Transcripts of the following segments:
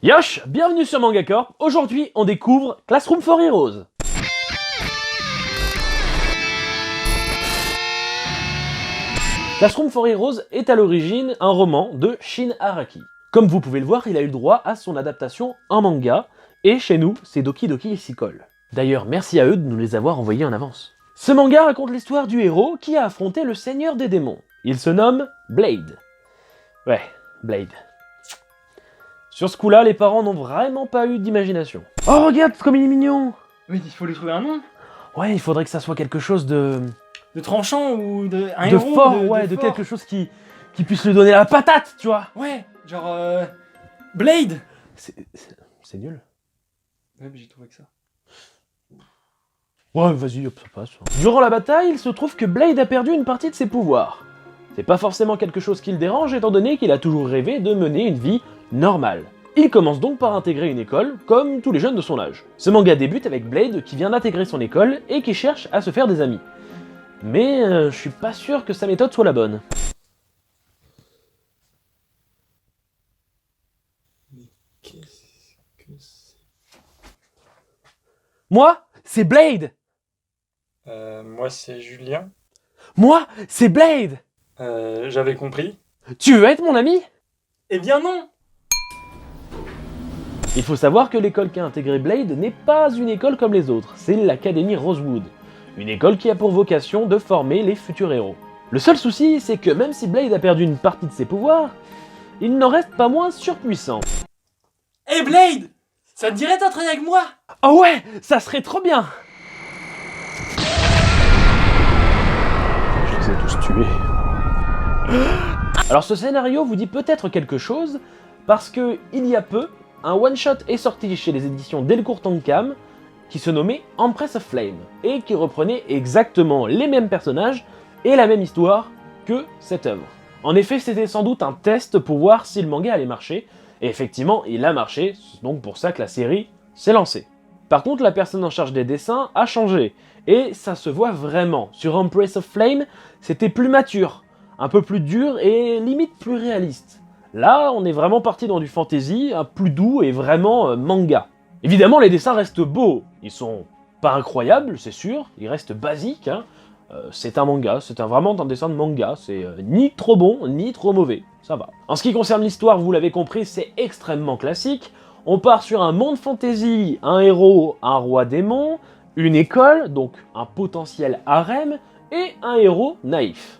Yosh, bienvenue sur Manga Corp. Aujourd'hui, on découvre Classroom for Heroes. Classroom for Heroes est à l'origine un roman de Shin Araki. Comme vous pouvez le voir, il a eu le droit à son adaptation en manga, et chez nous, c'est Doki Doki qui s'y colle. D'ailleurs, merci à eux de nous les avoir envoyés en avance. Ce manga raconte l'histoire du héros qui a affronté le seigneur des démons. Il se nomme Blade. Ouais, Blade. Sur ce coup-là, les parents n'ont vraiment pas eu d'imagination. Oh, regarde comme il est mignon! Mais il faut lui trouver un nom. Ouais, il faudrait que ça soit quelque chose de tranchant ou de... Un de héros, fort, ouais, de fort. quelque chose qui puisse lui donner la patate, tu vois! Ouais, genre... Blade. C'est nul. Ouais, mais j'ai trouvé que ça. Ouais, vas-y, hop, ça passe. Durant la bataille, il se trouve que Blade a perdu une partie de ses pouvoirs. C'est pas forcément quelque chose qui le dérange, étant donné qu'il a toujours rêvé de mener une vie normale. Il commence donc par intégrer une école, comme tous les jeunes de son âge. Ce manga débute avec Blade qui vient d'intégrer son école et qui cherche à se faire des amis. Mais je suis pas sûr que sa méthode soit la bonne. Mais qu'est-ce que c'est? Moi, c'est Blade! Moi c'est Julien. Moi, c'est Blade! J'avais compris. Tu veux être mon ami? Eh bien non. Il faut savoir que l'école qu'a intégré Blade n'est pas une école comme les autres, c'est l'Académie Rosewood. Une école qui a pour vocation de former les futurs héros. Le seul souci, c'est que même si Blade a perdu une partie de ses pouvoirs, il n'en reste pas moins surpuissant. Eh Blade, ça te dirait d'entraîner avec moi? Oh ouais, ça serait trop bien! Je les ai tous tués. Alors ce scénario vous dit peut-être quelque chose, parce que il y a peu, un one-shot est sorti chez les éditions Delcourt Tonkam, qui se nommait Empress of Flame, et qui reprenait exactement les mêmes personnages et la même histoire que cette œuvre. En effet, c'était sans doute un test pour voir si le manga allait marcher, et effectivement, il a marché, c'est donc pour ça que la série s'est lancée. Par contre, la personne en charge des dessins a changé, et ça se voit vraiment. Sur Empress of Flame, c'était plus mature, un peu plus dur et limite plus réaliste. Là, on est vraiment parti dans du fantasy, plus doux et vraiment manga. Évidemment, les dessins restent beaux, ils sont pas incroyables, c'est sûr, ils restent basiques, hein. C'est un manga, c'est vraiment un dessin de manga, c'est ni trop bon, ni trop mauvais, ça va. En ce qui concerne l'histoire, vous l'avez compris, c'est extrêmement classique. On part sur un monde fantasy, un héros, un roi démon, une école, donc un potentiel harem, et un héros naïf.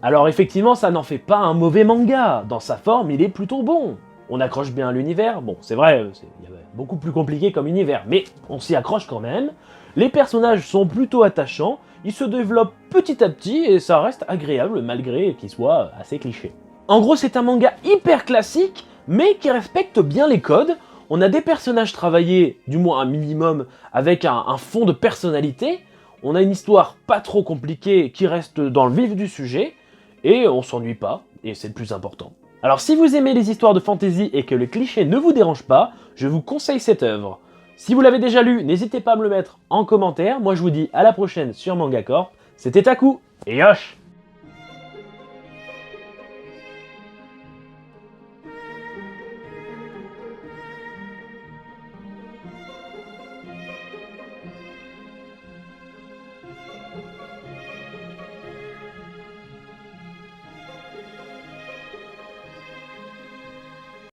Alors effectivement, ça n'en fait pas un mauvais manga, dans sa forme, il est plutôt bon. On accroche bien à l'univers, bon c'est vrai, il y a beaucoup plus compliqué comme univers, mais on s'y accroche quand même. Les personnages sont plutôt attachants, ils se développent petit à petit et ça reste agréable malgré qu'ils soient assez clichés. En gros c'est un manga hyper classique, mais qui respecte bien les codes. On a des personnages travaillés, du moins un minimum, avec un fond de personnalité. On a une histoire pas trop compliquée qui reste dans le vif du sujet, et on s'ennuie pas, et c'est le plus important. Alors si vous aimez les histoires de fantasy et que le cliché ne vous dérange pas, je vous conseille cette œuvre. Si vous l'avez déjà lu, n'hésitez pas à me le mettre en commentaire. Moi je vous dis à la prochaine sur Manga Corp. C'était Taku, et Yosh!